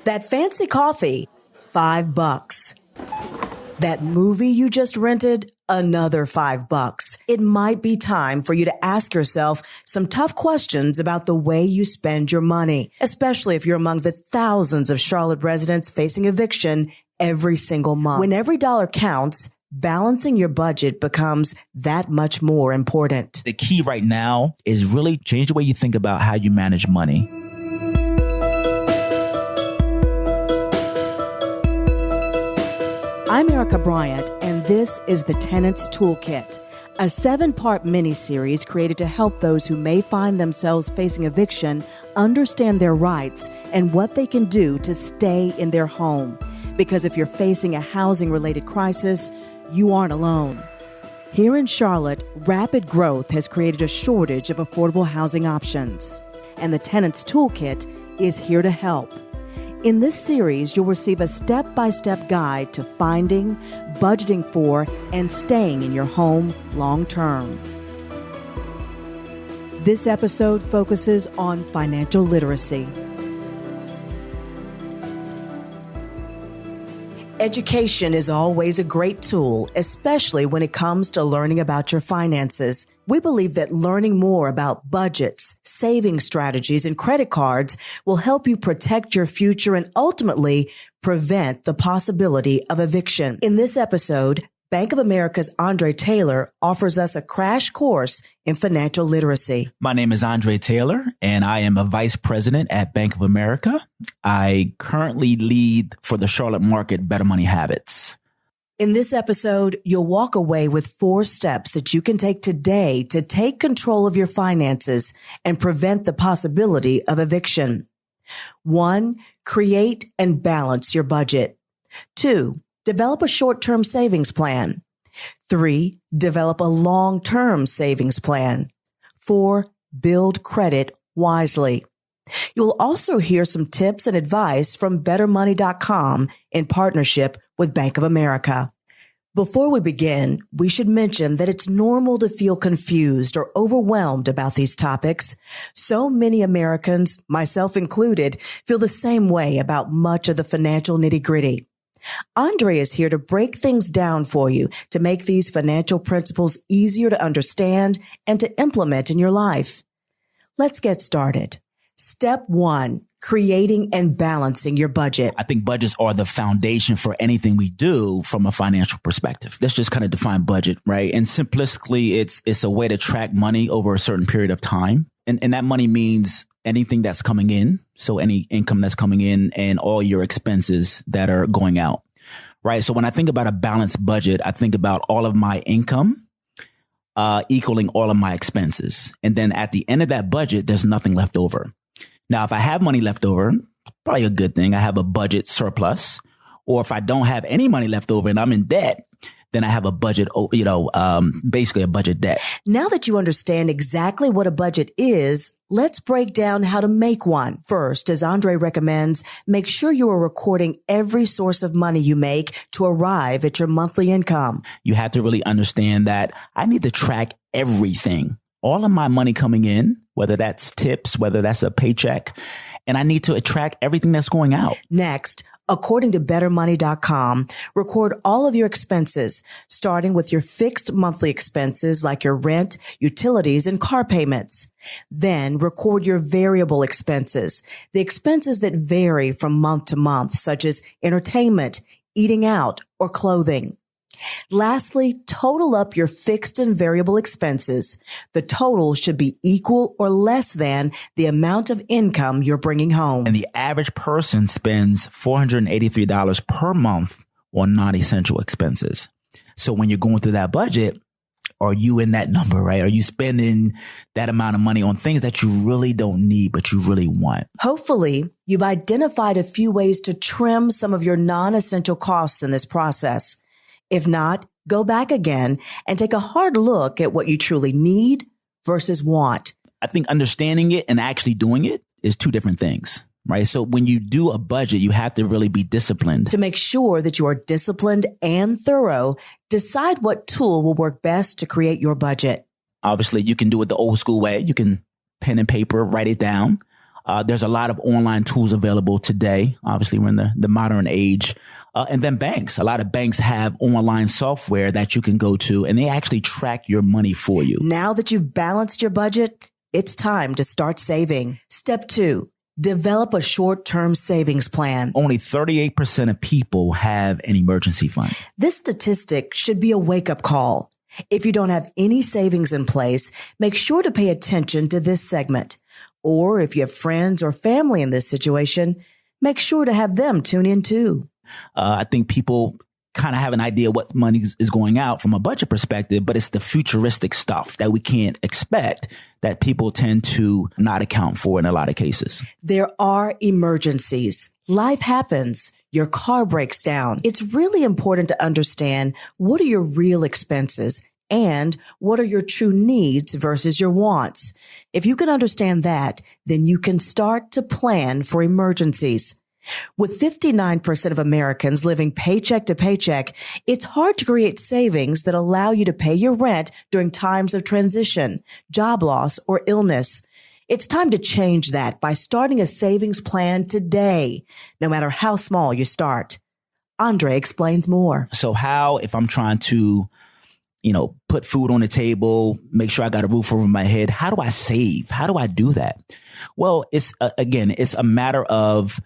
That fancy coffee, $5. That movie you just rented, another $5. It might be time for you to ask yourself some tough questions about the way you spend your money, especially if you're among the thousands of Charlotte residents facing eviction every single month. When every dollar counts, balancing your budget becomes that much more important. The key right now is really change the way you think about how you manage money. I'm Erica Bryant, and this is the Tenants Toolkit, a 7-part mini-series created to help those who may find themselves facing eviction understand their rights and what they can do to stay in their home. Because if you're facing a housing-related crisis, you aren't alone. Here in Charlotte, rapid growth has created a shortage of affordable housing options, and the Tenants Toolkit is here to help. In this series, you'll receive a step-by-step guide to finding, budgeting for, and staying in your home long-term. This episode focuses on financial literacy. Education is always a great tool, especially when it comes to learning about your finances. We believe that learning more about budgets, saving strategies, and credit cards will help you protect your future and ultimately prevent the possibility of eviction. In this episode, Bank of America's Andre Taylor offers us a crash course in financial literacy. My name is Andre Taylor, and I am a vice president at Bank of America. I currently lead for the Charlotte market Better Money Habits. In this episode, you'll walk away with 4 steps that you can take today to take control of your finances and prevent the possibility of eviction. 1, create and balance your budget. 2, develop a short-term savings plan. 3, develop a long-term savings plan. 4, build credit wisely. You'll also hear some tips and advice from BetterMoney.com in partnership with Bank of America. Before we begin, we should mention that it's normal to feel confused or overwhelmed about these topics. So many Americans, myself included, feel the same way about much of the financial nitty-gritty. Andre is here to break things down for you to make these financial principles easier to understand and to implement in your life. Let's get started. Step 1, creating and balancing your budget. I think budgets are the foundation for anything we do from a financial perspective. Let's just kind of define budget, right? And simplistically, it's a way to track money over a certain period of time. And that money means anything that's coming in. So any income that's coming in and all your expenses that are going out, right? So when I think about a balanced budget, I think about all of my income equaling all of my expenses. And then at the end of that budget, there's nothing left over. Now, if I have money left over, probably a good thing. I have a budget surplus. Or if I don't have any money left over and I'm in debt, then I have a budget, basically a budget debt. Now that you understand exactly what a budget is, let's break down how to make one. First, as Andre recommends, make sure you are recording every source of money you make to arrive at your monthly income. You have to really understand that I need to track everything. All of my money coming in, whether that's tips, whether that's a paycheck, and I need to track everything that's going out. Next, according to BetterMoney.com, record all of your expenses, starting with your fixed monthly expenses like your rent, utilities, and car payments. Then record your variable expenses, the expenses that vary from month to month, such as entertainment, eating out, or clothing. Lastly, total up your fixed and variable expenses. The total should be equal or less than the amount of income you're bringing home. And the average person spends $483 per month on non-essential expenses. So when you're going through that budget, are you in that number, right? Are you spending that amount of money on things that you really don't need, but you really want? Hopefully, you've identified a few ways to trim some of your non-essential costs in this process. If not, go back again and take a hard look at what you truly need versus want. I think understanding it and actually doing it is 2 different things, right? So when you do a budget, you have to really be disciplined. To make sure that you are disciplined and thorough, decide what tool will work best to create your budget. Obviously, you can do it the old school way. You can pen and paper, write it down. There's a lot of online tools available today. Obviously, we're in the modern age. And then banks. A lot of banks have online software that you can go to, and they actually track your money for you. Now that you've balanced your budget, it's time to start saving. Step 2, develop a short-term savings plan. Only 38% of people have an emergency fund. This statistic should be a wake-up call. If you don't have any savings in place, make sure to pay attention to this segment. Or if you have friends or family in this situation, make sure to have them tune in too. I think people kind of have an idea what money is going out from a budget perspective, but it's the futuristic stuff that we can't expect that people tend to not account for in a lot of cases. There are emergencies. Life happens. Your car breaks down. It's really important to understand what are your real expenses and what are your true needs versus your wants. If you can understand that, then you can start to plan for emergencies. With 59% of Americans living paycheck to paycheck, it's hard to create savings that allow you to pay your rent during times of transition, job loss, or illness. It's time to change that by starting a savings plan today, no matter how small you start. Andre explains more. So how, if I'm trying to, put food on the table, make sure I got a roof over my head, how do I save? How do I do that? Well, it's a matter of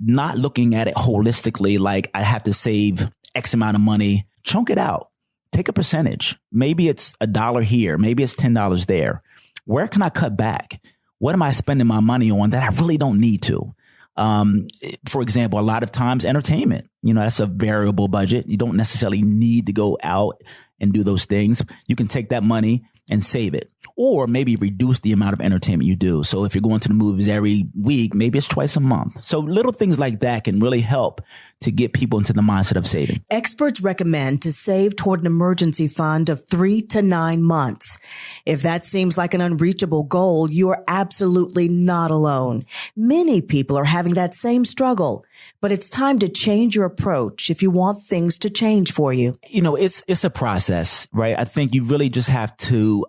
not looking at it holistically, like I have to save X amount of money, chunk it out, take a percentage. Maybe it's $1 here. Maybe it's $10 there. Where can I cut back? What am I spending my money on that I really don't need to? For example, a lot of times entertainment, that's a variable budget. You don't necessarily need to go out and do those things. You can take that money and save it, or maybe reduce the amount of entertainment you do. So if you're going to the movies every week, maybe it's twice a month. So little things like that can really help to get people into the mindset of saving. Experts recommend to save toward an emergency fund of 3 to 9 months. If that seems like an unreachable goal, you are absolutely not alone. Many people are having that same struggle, but it's time to change your approach if you want things to change for you. It's a process, right? I think you really just have to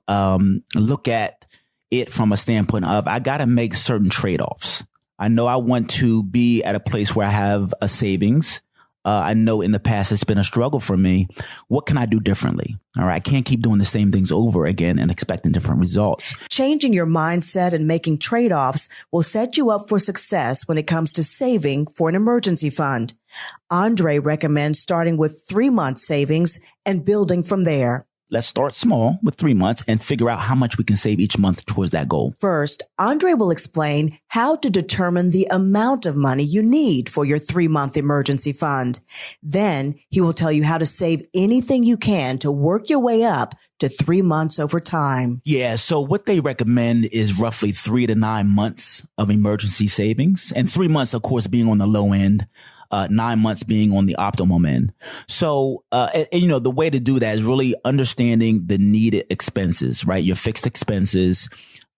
look at it from a standpoint of, I got to make certain trade-offs. I know I want to be at a place where I have a savings. I know in the past it's been a struggle for me. What can I do differently? All right. I can't keep doing the same things over again and expecting different results. Changing your mindset and making trade-offs will set you up for success when it comes to saving for an emergency fund. Andre recommends starting with 3 months savings and building from there. Let's start small with 3 months and figure out how much we can save each month towards that goal. First, Andre will explain how to determine the amount of money you need for your 3-month emergency fund. Then he will tell you how to save anything you can to work your way up to 3 months over time. Yeah. So what they recommend is roughly 3 to 9 months of emergency savings, and 3 months, of course, being on the low end. 9 months being on the optimum end. So, the way to do that is really understanding the needed expenses, right? Your fixed expenses,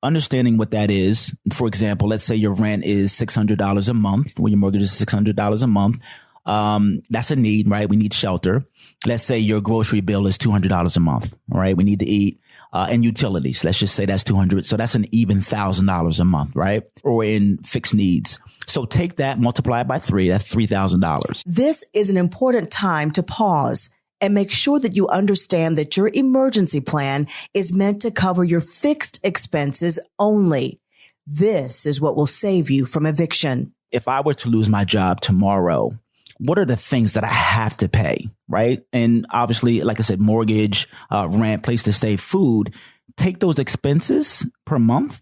understanding what that is. For example, let's say your rent is $600 a month, or your mortgage is $600 a month. That's a need, right? We need shelter. Let's say your grocery bill is $200 a month, all right? We need to eat. And utilities, let's just say that's $200. So that's an even $1,000 a month, right? Or in fixed needs. So take that, multiply it by 3. That's $3,000. This is an important time to pause and make sure that you understand that your emergency plan is meant to cover your fixed expenses only. This is what will save you from eviction. If I were to lose my job tomorrow, what are the things that I have to pay, right? And obviously, like I said, mortgage, rent, place to stay, food. Take those expenses per month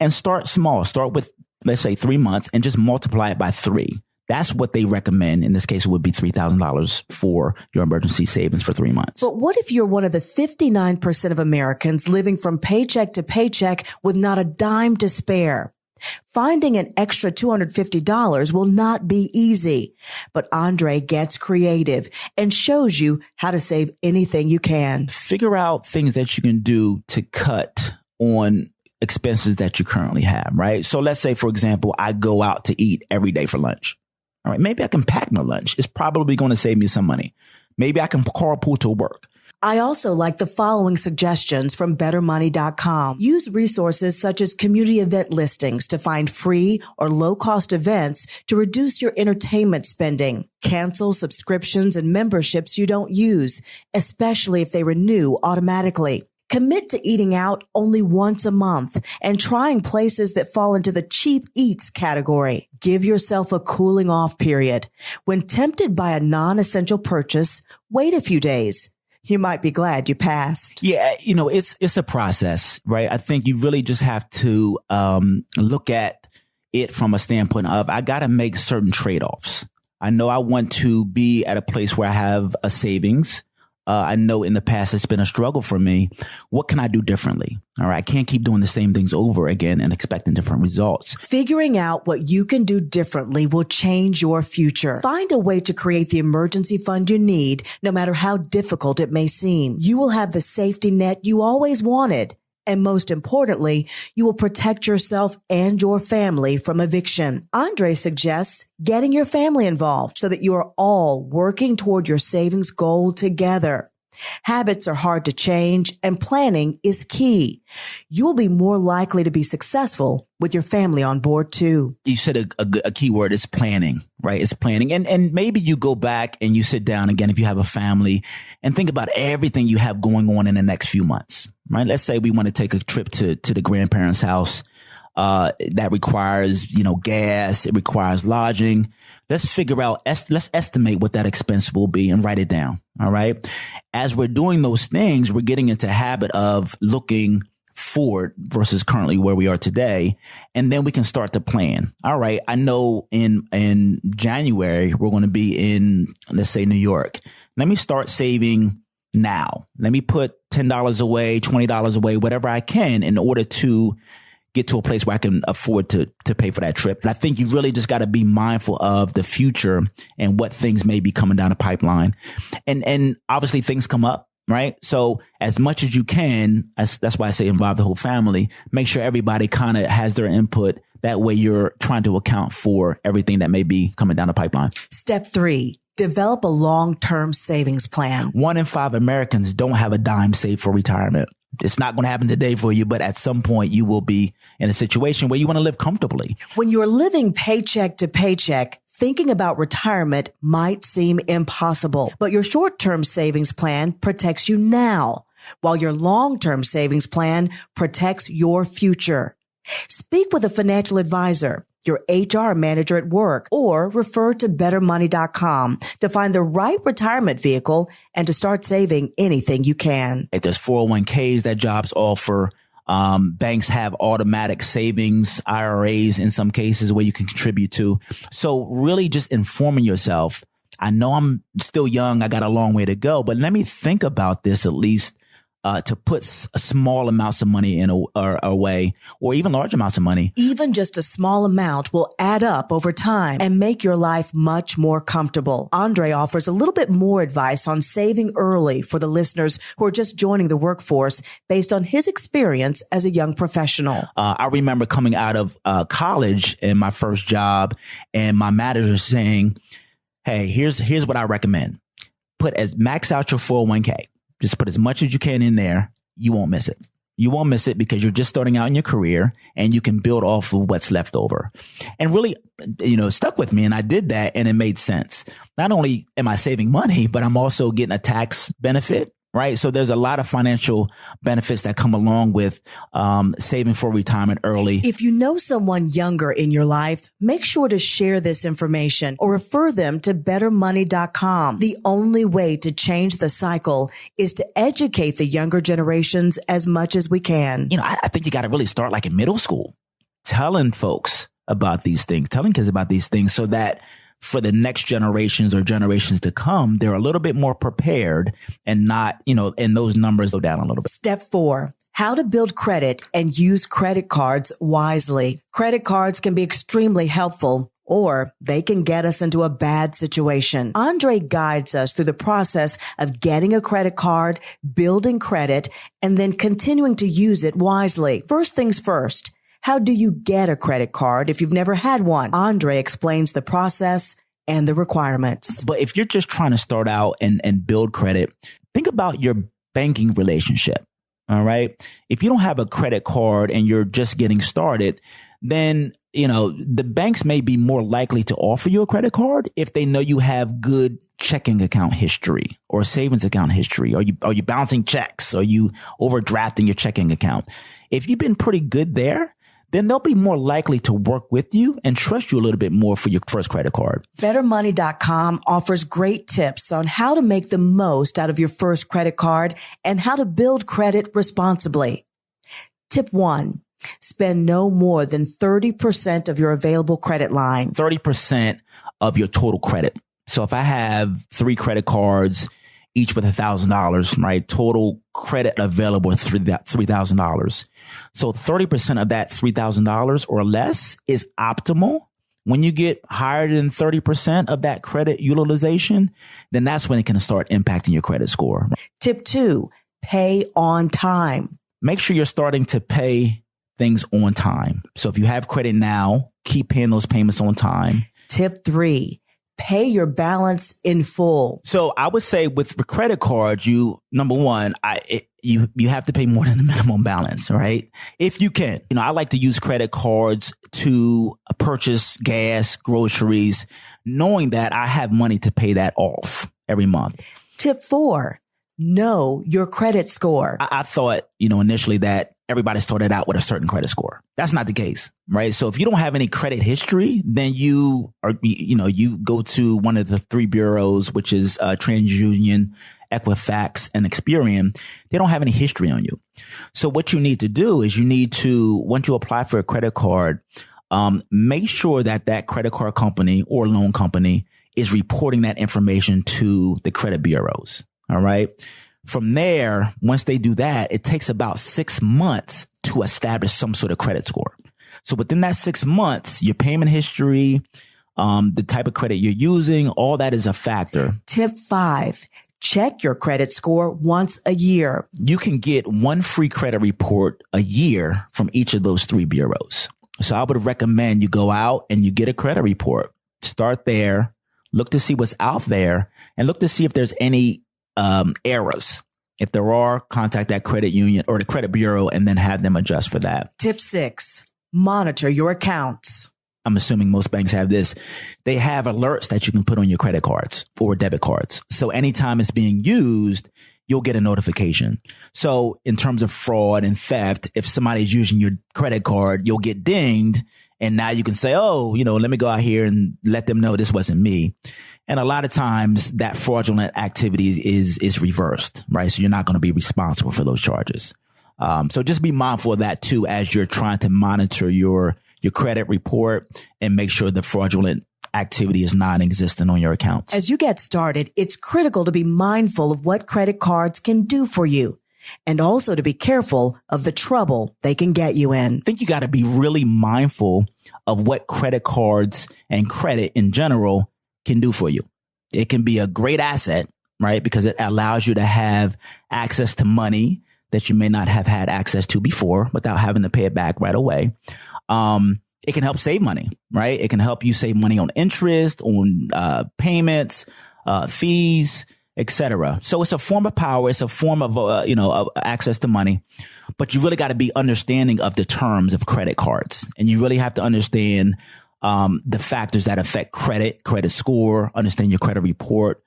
and start small. Start with, let's say, 3 months and just multiply it by 3. That's what they recommend. In this case, it would be $3,000 for your emergency savings for 3 months. But what if you're one of the 59% of Americans living from paycheck to paycheck with not a dime to spare? Finding an extra $250 will not be easy, but Andre gets creative and shows you how to save anything you can. Figure out things that you can do to cut on expenses that you currently have, right? So let's say, for example, I go out to eat every day for lunch. All right, maybe I can pack my lunch. It's probably going to save me some money. Maybe I can carpool to work. I also like the following suggestions from bettermoney.com. Use resources such as community event listings to find free or low-cost events to reduce your entertainment spending. Cancel subscriptions and memberships you don't use, especially if they renew automatically. Commit to eating out only once a month and trying places that fall into the cheap eats category. Give yourself a cooling off period. When tempted by a non-essential purchase, wait a few days. You might be glad you passed. Yeah, it's a process, right? I think you really just have to look at it from a standpoint of, I got to make certain trade-offs. I know I want to be at a place where I have a savings. I know in the past it's been a struggle for me. What can I do differently? All right. I can't keep doing the same things over again and expecting different results. Figuring out what you can do differently will change your future. Find a way to create the emergency fund you need, no matter how difficult it may seem. You will have the safety net you always wanted. And most importantly, you will protect yourself and your family from eviction. Andre suggests getting your family involved so that you are all working toward your savings goal together. Habits are hard to change, and planning is key. You will be more likely to be successful with your family on board too. You said a key word is planning, right? It's planning. And maybe you go back and you sit down again, if you have a family, and think about everything you have going on in the next few months, right? Let's say we want to take a trip to the grandparents' house. That requires, gas. It requires lodging. Let's figure out, let's estimate what that expense will be and write it down. All right. As we're doing those things, we're getting into a habit of looking forward versus currently where we are today. And then we can start to plan. All right. I know in January, we're going to be in, let's say, New York. Let me start saving now. Let me put $10 away, $20 away, whatever I can in order to get to a place where I can afford to pay for that trip. And I think you really just got to be mindful of the future and what things may be coming down the pipeline. And obviously things come up, right? So as much as you can, that's why I say involve the whole family, make sure everybody kind of has their input. That way you're trying to account for everything that may be coming down the pipeline. Step 3. Develop a long-term savings plan. 1 in 5 Americans don't have a dime saved for retirement. It's not going to happen today for you, but at some point you will be in a situation where you want to live comfortably. When you're living paycheck to paycheck, thinking about retirement might seem impossible, but your short-term savings plan protects you now, while your long-term savings plan protects your future. Speak with a financial advisor, your HR manager at work, or refer to bettermoney.com to find the right retirement vehicle and to start saving anything you can. There's 401ks that jobs offer. Banks have automatic savings, IRAs in some cases where you can contribute to. So really just informing yourself. I know I'm still young. I got a long way to go, but let me think about this at least. To put small amounts of money in away, or even large amounts of money. Even just a small amount will add up over time and make your life much more comfortable. Andre offers a little bit more advice on saving early for the listeners who are just joining the workforce based on his experience as a young professional. I remember coming out of college in my first job, and my manager saying, "Hey, here's what I recommend. Max out your 401k. Just put as much as you can in there. You won't miss it. You won't miss it because you're just starting out in your career and you can build off of what's left over." And really, stuck with me. And I did that and it made sense. Not only am I saving money, but I'm also getting a tax benefit. Right. So there's a lot of financial benefits that come along with saving for retirement early. If you know someone younger in your life, make sure to share this information or refer them to bettermoney.com. The only way to change the cycle is to educate the younger generations as much as we can. I think you got to really start like in middle school, telling folks about these things, telling kids about these things so that for the next generations or generations to come, they're a little bit more prepared and not, and those numbers go down a little bit. Step 4. How to build credit and use credit cards wisely. Credit cards can be extremely helpful, or they can get us into a bad situation. Andre guides us through the process of getting a credit card, building credit, and then continuing to use it wisely. First things first. How do you get a credit card if you've never had one? Andre explains the process and the requirements. But if you're just trying to start out and build credit, think about your banking relationship. All right. If you don't have a credit card and you're just getting started, then, the banks may be more likely to offer you a credit card if they know you have good checking account history or savings account history. Are you bouncing checks? Are you overdrafting your checking account? If you've been pretty good there, then they'll be more likely to work with you and trust you a little bit more for your first credit card. BetterMoney.com offers great tips on how to make the most out of your first credit card and how to build credit responsibly. Tip 1, spend no more than 30% of your available credit line. 30% of your total credit. So if I have 3 credit cards, each with $1,000, right? Total credit available is $3,000. So 30% of that $3,000 or less is optimal. When you get higher than 30% of that credit utilization, then that's when it can start impacting your credit score. Tip 2, pay on time. Make sure you're starting to pay things on time. So if you have credit now, keep paying those payments on time. Tip 3, pay your balance in full. So I would say with the credit cards, number one, you have to pay more than the minimum balance, right? If you can. I like to use credit cards to purchase gas, groceries, knowing that I have money to pay that off every month. Tip 4, know your credit score. I thought, initially that everybody started out with a certain credit score. That's not the case, right? So if you don't have any credit history, then you go to one of the 3 bureaus, which is TransUnion, Equifax, and Experian. They don't have any history on you. So what you need to do is once you apply for a credit card, make sure that credit card company or loan company is reporting that information to the credit bureaus. All right. From there, once they do that, it takes about 6 months to establish some sort of credit score. So within that 6 months, your payment history, the type of credit you're using, all that is a factor. Tip 5, check your credit score once a year. You can get 1 free credit report a year from each of those 3 bureaus. So I would recommend you go out and you get a credit report. Start there, look to see what's out there, and look to see if there's any errors. If there are, contact that credit union or the credit bureau and then have them adjust for that. Tip 6, monitor your accounts. I'm assuming most banks have this. They have alerts that you can put on your credit cards or debit cards. So anytime it's being used, you'll get a notification. So in terms of fraud and theft, if somebody's using your credit card, you'll get dinged. And now you can say, let me go out here and let them know this wasn't me. And a lot of times that fraudulent activity is reversed, right? So you're not going to be responsible for those charges. So just be mindful of that too, as you're trying to monitor your credit report and make sure the fraudulent activity is non-existent on your accounts. As you get started, it's critical to be mindful of what credit cards can do for you and also to be careful of the trouble they can get you in. I think you got to be really mindful of what credit cards and credit in general can do for you. It can be a great asset, right? Because it allows you to have access to money that you may not have had access to before without having to pay it back right away. It can help save money, right? It can help you save money on interest, on payments, fees, etc. So it's a form of power. It's a form of, of access to money. But you really got to be understanding of the terms of credit cards. And you really have to understand the factors that affect credit score, understand your credit report.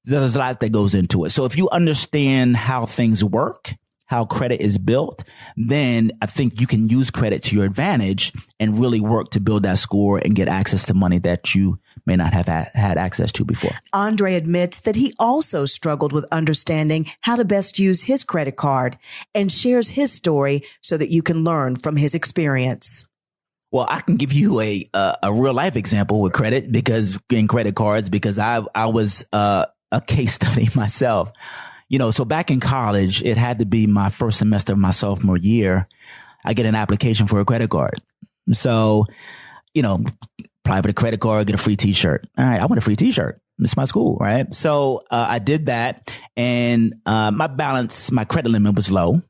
There's a lot that goes into it. So if you understand how things work, how credit is built, then I think you can use credit to your advantage and really work to build that score and get access to money that you may not have had access to before. Andre admits that he also struggled with understanding how to best use his credit card and shares his story so that you can learn from his experience. Well, I can give you a real life example with credit because I was a case study myself. So back in college, it had to be my first semester of my sophomore year. I get an application for a credit card. So, apply for the credit card, get a free t-shirt. All right. I want a free t-shirt. It's my school. Right. So, I did that and, my credit limit was low.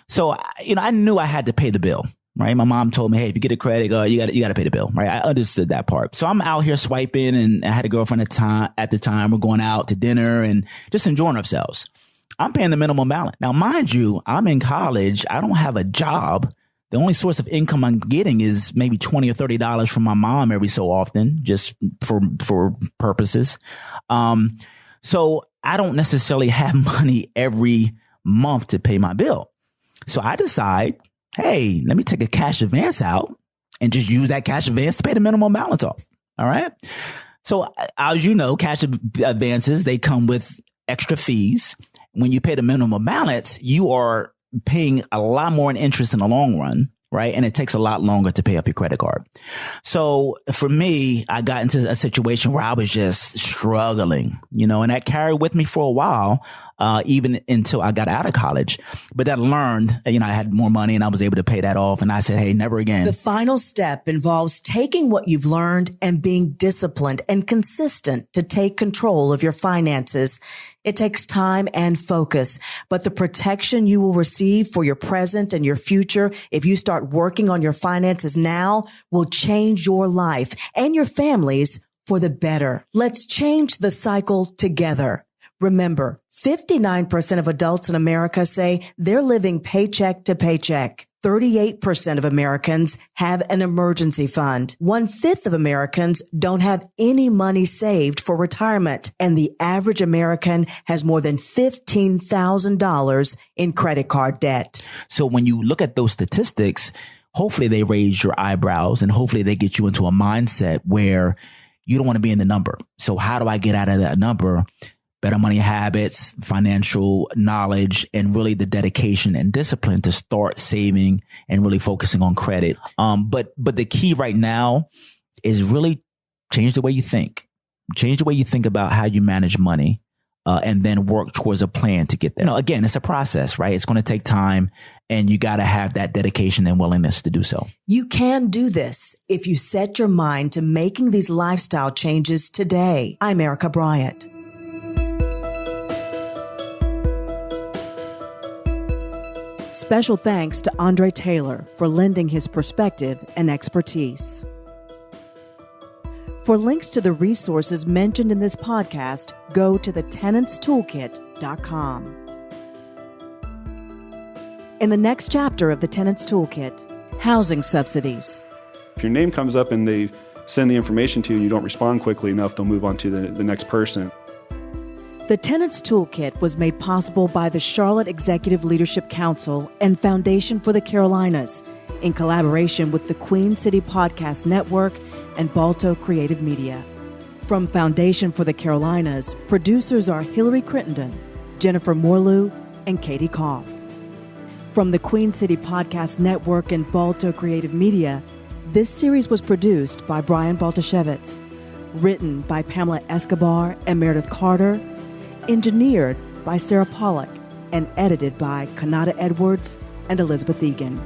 So, I knew I had to pay the bill. Right. My mom told me, hey, if you get a credit card, you got to pay the bill. Right. I understood that part. So I'm out here swiping and I had a girlfriend at the time. We're going out to dinner and just enjoying ourselves. I'm paying the minimum balance. Now, mind you, I'm in college. I don't have a job. The only source of income I'm getting is maybe $20 or $30 from my mom every so often, just for purposes. So I don't necessarily have money every month to pay my bill. So I decide, hey, let me take a cash advance out and just use that cash advance to pay the minimum balance off. All right. So as you know, cash advances, they come with extra fees. When you pay the minimum balance, you are paying a lot more in interest in the long run, right? And it takes a lot longer to pay up your credit card. So for me, I got into a situation where I was just struggling, and that carried with me for a while, even until I got out of college. But then I learned, I had more money and I was able to pay that off. And I said, hey, never again. The final step involves taking what you've learned and being disciplined and consistent to take control of your finances. It takes time and focus, but the protection you will receive for your present and your future if you start working on your finances now will change your life and your family's for the better. Let's change the cycle together. Remember, 59% of adults in America say they're living paycheck to paycheck. 38% of Americans have an emergency fund. 1/5 of Americans don't have any money saved for retirement. And the average American has more than $15,000 in credit card debt. So when you look at those statistics, hopefully they raise your eyebrows and hopefully they get you into a mindset where you don't want to be in the number. So how do I get out of that number? Better money habits, financial knowledge, and really the dedication and discipline to start saving and really focusing on credit. But the key right now is really change the way you think. Change the way you think about how you manage money, and then work towards a plan to get there. Again, it's a process, right? It's going to take time, and you got to have that dedication and willingness to do so. You can do this if you set your mind to making these lifestyle changes today. I'm Erica Bryant. Special thanks to Andre Taylor for lending his perspective and expertise. For links to the resources mentioned in this podcast, go to thetenantstoolkit.com. In the next chapter of the Tenants Toolkit, housing subsidies. If your name comes up and they send the information to you and you don't respond quickly enough, they'll move on to the next person. The Tenants Toolkit was made possible by the Charlotte Executive Leadership Council and Foundation for the Carolinas in collaboration with the Queen City Podcast Network and Balto Creative Media. From Foundation for the Carolinas, producers are Hillary Crittenden, Jennifer Morlew, and Katie Koff. From the Queen City Podcast Network and Balto Creative Media, this series was produced by Brian Baltashevitz, written by Pamela Escobar and Meredith Carter, engineered by Sarah Pollock, and edited by Kanata Edwards and Elizabeth Egan.